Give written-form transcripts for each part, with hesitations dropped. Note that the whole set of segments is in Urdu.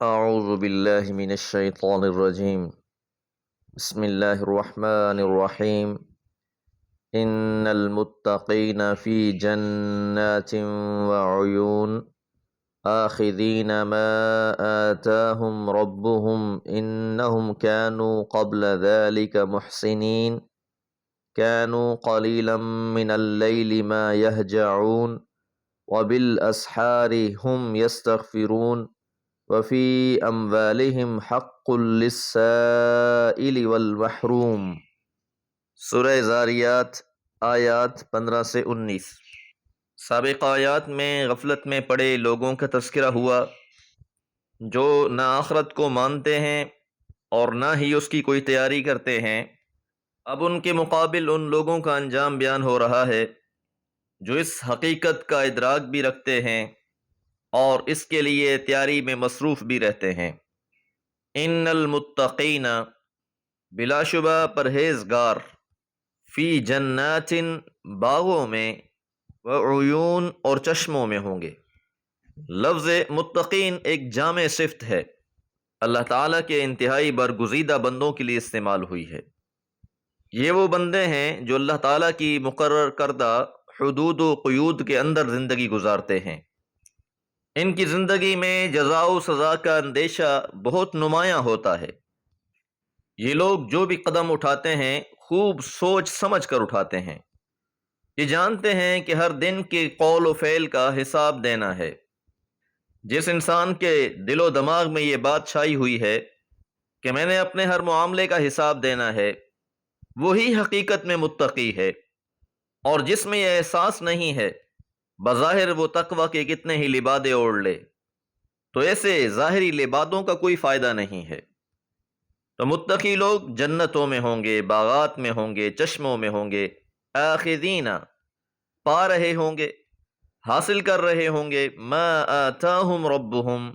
أعوذ بالله من الشيطان الرجيم. بسم الله الرحمن الرحيم. إن المتقين في جنات وعيون آخذين ما آتاهم ربهم إنهم كانوا قبل ذلك محسنين كانوا قليلا من الليل ما يهجعون وبالأسحار هم يستغفرون وفی اموالہم حق للسائل والمحروم۔ سورہ زاریات آیات 15 سے 19۔ سابق آیات میں غفلت میں پڑے لوگوں کا تذکرہ ہوا جو نہ آخرت کو مانتے ہیں اور نہ ہی اس کی کوئی تیاری کرتے ہیں۔ اب ان کے مقابل ان لوگوں کا انجام بیان ہو رہا ہے جو اس حقیقت کا ادراک بھی رکھتے ہیں اور اس کے لیے تیاری میں مصروف بھی رہتے ہیں۔ ان المتقین بلا شبہ پرہیزگار، فی جنات باغوں میں، وعیون اور چشموں میں ہوں گے۔ لفظ متقین ایک جامع صفت ہے، اللہ تعالیٰ کے انتہائی برگزیدہ بندوں کے لیے استعمال ہوئی ہے۔ یہ وہ بندے ہیں جو اللہ تعالیٰ کی مقرر کردہ حدود و قیود کے اندر زندگی گزارتے ہیں۔ ان کی زندگی میں جزا و سزا کا اندیشہ بہت نمایاں ہوتا ہے۔ یہ لوگ جو بھی قدم اٹھاتے ہیں خوب سوچ سمجھ کر اٹھاتے ہیں۔ یہ جانتے ہیں کہ ہر دن کے قول و فعل کا حساب دینا ہے۔ جس انسان کے دل و دماغ میں یہ بات چھائی ہوئی ہے کہ میں نے اپنے ہر معاملے کا حساب دینا ہے، وہی حقیقت میں متقی ہے، اور جس میں یہ احساس نہیں ہے، بظاہر وہ تقوی کے کتنے ہی لبادے اوڑھ لے، تو ایسے ظاہری لبادوں کا کوئی فائدہ نہیں ہے۔ تو متقی لوگ جنتوں میں ہوں گے، باغات میں ہوں گے، چشموں میں ہوں گے، آخذین پا رہے ہوں گے، حاصل کر رہے ہوں گے، ما آتاہم ربہم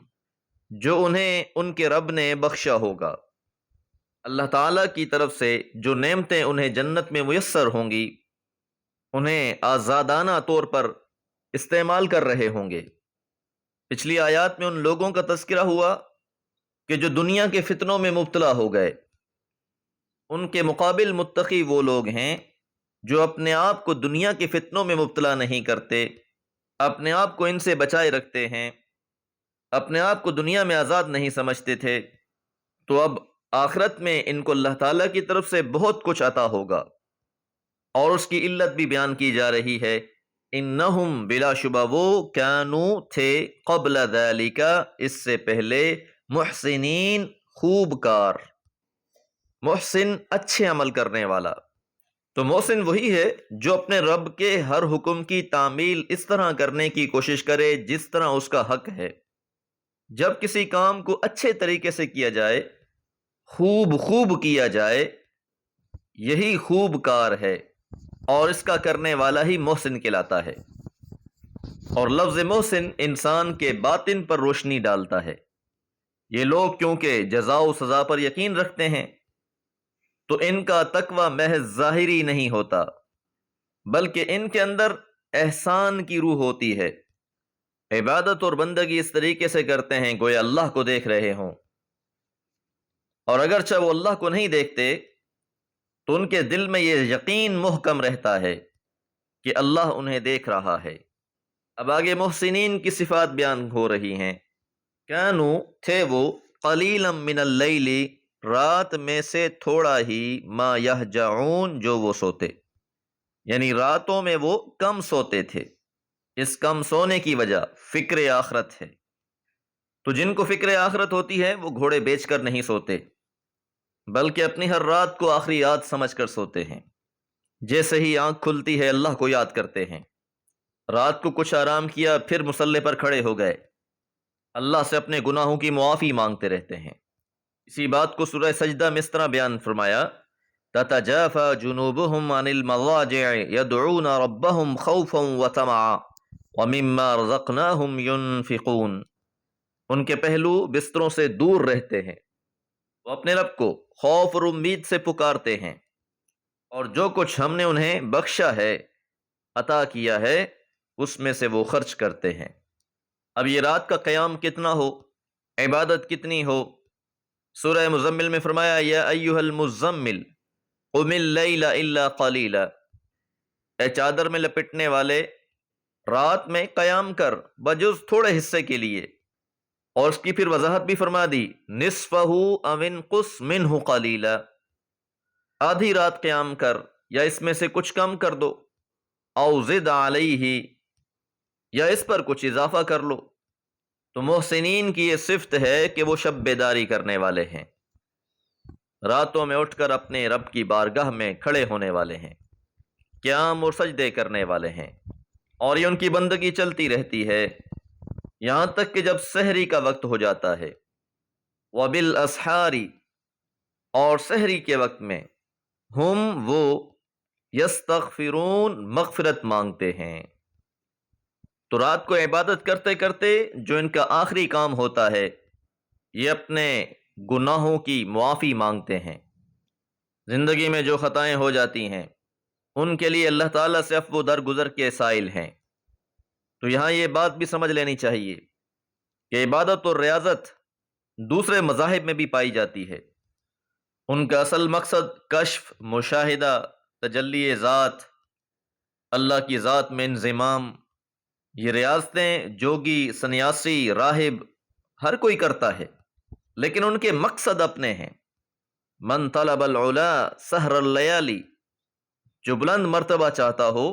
جو انہیں ان کے رب نے بخشا ہوگا۔ اللہ تعالیٰ کی طرف سے جو نعمتیں انہیں جنت میں میسر ہوں گی انہیں آزادانہ طور پر استعمال کر رہے ہوں گے۔ پچھلی آیات میں ان لوگوں کا تذکرہ ہوا کہ جو دنیا کے فتنوں میں مبتلا ہو گئے۔ ان کے مقابل متقی وہ لوگ ہیں جو اپنے آپ کو دنیا کے فتنوں میں مبتلا نہیں کرتے، اپنے آپ کو ان سے بچائے رکھتے ہیں، اپنے آپ کو دنیا میں آزاد نہیں سمجھتے تھے، تو اب آخرت میں ان کو اللہ تعالیٰ کی طرف سے بہت کچھ عطا ہوگا، اور اس کی علت بھی بیان کی جا رہی ہے۔ انہم بلا شبہ وہ کانوا تھے قبل ذالک اس سے پہلے محسنین خوب کار، محسن اچھے عمل کرنے والا۔ تو محسن وہی ہے جو اپنے رب کے ہر حکم کی تعمیل اس طرح کرنے کی کوشش کرے جس طرح اس کا حق ہے۔ جب کسی کام کو اچھے طریقے سے کیا جائے، خوب کیا جائے، یہی خوب کار ہے، اور اس کا کرنے والا ہی محسن کہلاتا ہے۔ اور لفظ محسن انسان کے باطن پر روشنی ڈالتا ہے۔ یہ لوگ کیونکہ جزا و سزا پر یقین رکھتے ہیں تو ان کا تقوی محض ظاہری نہیں ہوتا، بلکہ ان کے اندر احسان کی روح ہوتی ہے۔ عبادت اور بندگی اس طریقے سے کرتے ہیں گویا اللہ کو دیکھ رہے ہوں، اور اگرچہ وہ اللہ کو نہیں دیکھتے تو ان کے دل میں یہ یقین محکم رہتا ہے کہ اللہ انہیں دیکھ رہا ہے۔ اب آگے محسنین کی صفات بیان ہو رہی ہیں۔ کانو تھے وہ، قلیلا من اللیل رات میں سے تھوڑا ہی، ما یہجعون جو وہ سوتے، یعنی راتوں میں وہ کم سوتے تھے۔ اس کم سونے کی وجہ فکر آخرت ہے۔ تو جن کو فکر آخرت ہوتی ہے وہ گھوڑے بیچ کر نہیں سوتے، بلکہ اپنی ہر رات کو آخری یاد سمجھ کر سوتے ہیں۔ جیسے ہی آنکھ کھلتی ہے اللہ کو یاد کرتے ہیں، رات کو کچھ آرام کیا پھر مصلے پر کھڑے ہو گئے، اللہ سے اپنے گناہوں کی معافی مانگتے رہتے ہیں۔ اسی بات کو سورہ سجدہ میں اس طرح بیان فرمایا، تتجافى جنوبهم عن المضاجع يدعون ربهم خوفا وطمعا ومما رزقناهم ينفقون۔ ان کے پہلو بستروں سے دور رہتے ہیں، وہ اپنے رب کو خوف اور امید سے پکارتے ہیں، اور جو کچھ ہم نے انہیں بخشا ہے، عطا کیا ہے، اس میں سے وہ خرچ کرتے ہیں۔ اب یہ رات کا قیام کتنا ہو عبادت کتنی ہو۔ سورہ مزمل میں فرمایا یا ایھا المزمل قم اللیل الا قلیلا، اے چادر میں لپٹنے والے رات میں قیام کر بجز تھوڑے حصے کے لیے، اور اس کی پھر وضاحت بھی فرما دی نصفہ او انقص منہ قلیلا، آدھی رات قیام کر یا اس میں سے کچھ کم کر دو، او زد علیہ، یا اس پر کچھ اضافہ کر لو۔ تو محسنین کی یہ صفت ہے کہ وہ شب بیداری کرنے والے ہیں، راتوں میں اٹھ کر اپنے رب کی بارگاہ میں کھڑے ہونے والے ہیں، قیام اور سجدے کرنے والے ہیں، اور یہ ان کی بندگی چلتی رہتی ہے یہاں تک کہ جب سحری کا وقت ہو جاتا ہے۔ وبالاسحار، اور سحری کے وقت میں ہم وہ یستغفرون مغفرت مانگتے ہیں۔ تو رات کو عبادت کرتے کرتے جو ان کا آخری کام ہوتا ہے یہ اپنے گناہوں کی معافی مانگتے ہیں۔ زندگی میں جو خطائیں ہو جاتی ہیں ان کے لیے اللہ تعالیٰ سے عفو درگزر کے سائل ہیں۔ تو یہاں یہ بات بھی سمجھ لینی چاہیے کہ عبادت اور ریاضت دوسرے مذاہب میں بھی پائی جاتی ہے، ان کا اصل مقصد کشف، مشاہدہ، تجلی ذات، اللہ کی ذات میں انضمام، یہ ریاضتیں جوگی، سنیاسی، راہب ہر کوئی کرتا ہے، لیکن ان کے مقصد اپنے ہیں۔ من طلب العلا سحر اللیالی، جو بلند مرتبہ چاہتا ہو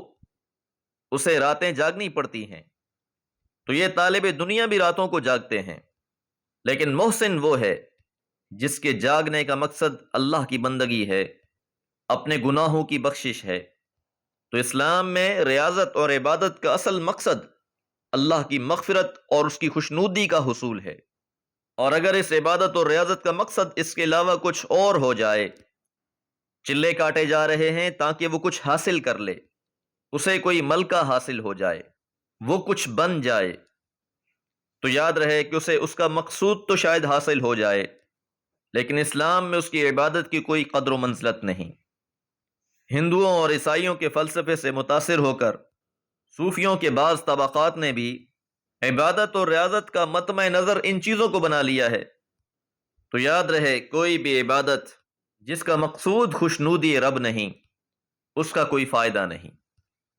اسے راتیں جاگنی پڑتی ہیں، تو یہ طالب دنیا بھی راتوں کو جاگتے ہیں، لیکن محسن وہ ہے جس کے جاگنے کا مقصد اللہ کی بندگی ہے، اپنے گناہوں کی بخشش ہے۔ تو اسلام میں ریاضت اور عبادت کا اصل مقصد اللہ کی مغفرت اور اس کی خوشنودی کا حصول ہے، اور اگر اس عبادت اور ریاضت کا مقصد اس کے علاوہ کچھ اور ہو جائے، چلے کاٹے جا رہے ہیں تاکہ وہ کچھ حاصل کر لے، اسے کوئی ملکہ حاصل ہو جائے، وہ کچھ بن جائے، تو یاد رہے کہ اسے اس کا مقصود تو شاید حاصل ہو جائے، لیکن اسلام میں اس کی عبادت کی کوئی قدر و منزلت نہیں۔ ہندوؤں اور عیسائیوں کے فلسفے سے متاثر ہو کر صوفیوں کے بعض طبقات نے بھی عبادت اور ریاضت کا مطمع نظر ان چیزوں کو بنا لیا ہے۔ تو یاد رہے کوئی بھی عبادت جس کا مقصود خوشنودی رب نہیں، اس کا کوئی فائدہ نہیں۔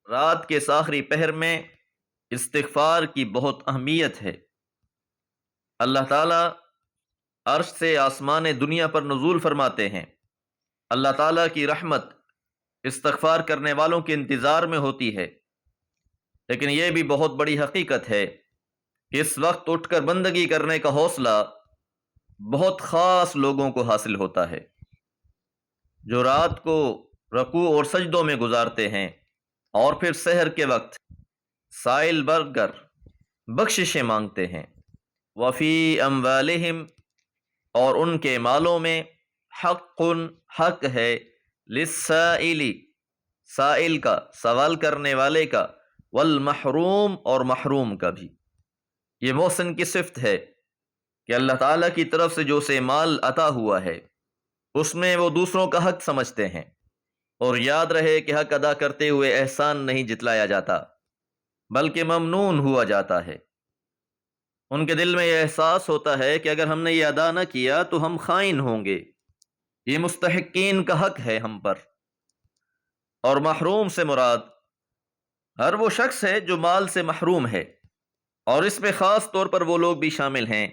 رات کے آخری پہر میں استغفار کی بہت اہمیت ہے۔ اللہ تعالیٰ عرش سے آسمان دنیا پر نزول فرماتے ہیں، اللہ تعالیٰ کی رحمت استغفار کرنے والوں کے انتظار میں ہوتی ہے، لیکن یہ بھی بہت بڑی حقیقت ہے کہ اس وقت اٹھ کر بندگی کرنے کا حوصلہ بہت خاص لوگوں کو حاصل ہوتا ہے، جو رات کو رکوع اور سجدوں میں گزارتے ہیں اور پھر سحر کے وقت سائل بن کر بخششیں مانگتے ہیں۔ وفی اموالہم، اور ان کے مالوں میں حق، حق ہے، للسائل، سائل کا، سوال کرنے والے کا، والمحروم، اور محروم کا بھی۔ یہ محسن کی صفت ہے کہ اللہ تعالیٰ کی طرف سے جو اسے مال عطا ہوا ہے اس میں وہ دوسروں کا حق سمجھتے ہیں، اور یاد رہے کہ حق ادا کرتے ہوئے احسان نہیں جتلایا جاتا بلکہ ممنون ہوا جاتا ہے۔ ان کے دل میں یہ احساس ہوتا ہے کہ اگر ہم نے یہ ادا نہ کیا تو ہم خائن ہوں گے، یہ مستحقین کا حق ہے ہم پر۔ اور محروم سے مراد ہر وہ شخص ہے جو مال سے محروم ہے، اور اس میں خاص طور پر وہ لوگ بھی شامل ہیں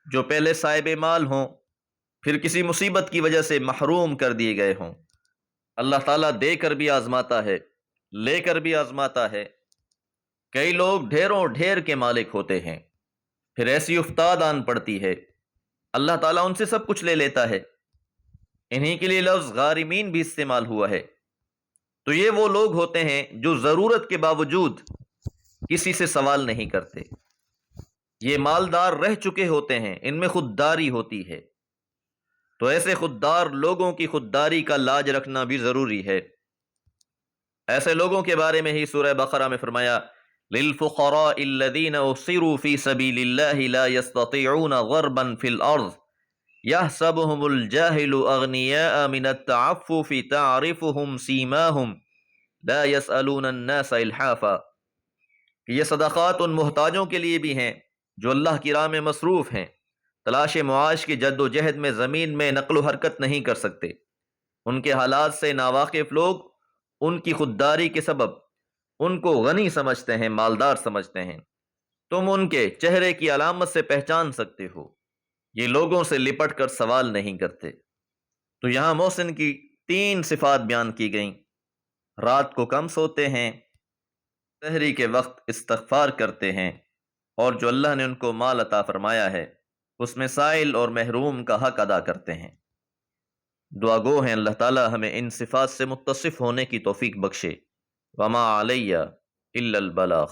جو پہلے صاحب مال ہوں، پھر کسی مصیبت کی وجہ سے محروم کر دیے گئے ہوں۔ اللہ تعالیٰ دے کر بھی آزماتا ہے، لے کر بھی آزماتا ہے۔ کئی لوگ ڈھیروں ڈھیر کے مالک ہوتے ہیں، پھر ایسی افتاد آن پڑتی ہے اللہ تعالیٰ ان سے سب کچھ لے لیتا ہے۔ انہی کے لیے لفظ غارمین بھی استعمال ہوا ہے۔ تو یہ وہ لوگ ہوتے ہیں جو ضرورت کے باوجود کسی سے سوال نہیں کرتے، یہ مالدار رہ چکے ہوتے ہیں، ان میں خودداری ہوتی ہے۔ تو ایسے خوددار لوگوں کی خودداری کا لاج رکھنا بھی ضروری ہے۔ ایسے لوگوں کے بارے میں ہی سورہ بقرہ میں فرمایا للفقراء الذين احصروا في سبيل الله لا يستطيعون ضربا في الارض يحسبهم الجاهل اغنياء من التعفف تعرفهم سيماهم لا يسألون الناس الحافا، کہ یہ صدقات ان محتاجوں کے لیے بھی ہیں جو اللہ کی راہ میں مصروف ہیں، تلاش معاش کی جد و جہد میں زمین میں نقل و حرکت نہیں کر سکتے۔ ان کے حالات سے ناواقف لوگ ان کی خودداری کے سبب ان کو غنی سمجھتے ہیں، مالدار سمجھتے ہیں۔ تم ان کے چہرے کی علامت سے پہچان سکتے ہو، یہ لوگوں سے لپٹ کر سوال نہیں کرتے۔ تو یہاں محسن کی 3 صفات بیان کی گئیں۔ رات کو کم سوتے ہیں، سحری کے وقت استغفار کرتے ہیں، اور جو اللہ نے ان کو مال عطا فرمایا ہے اس میں سائل اور محروم کا حق ادا کرتے ہیں۔ دعا گو ہیں اللہ تعالی ہمیں ان صفات سے متصف ہونے کی توفیق بخشے۔ وما علیہ الا البلاغ۔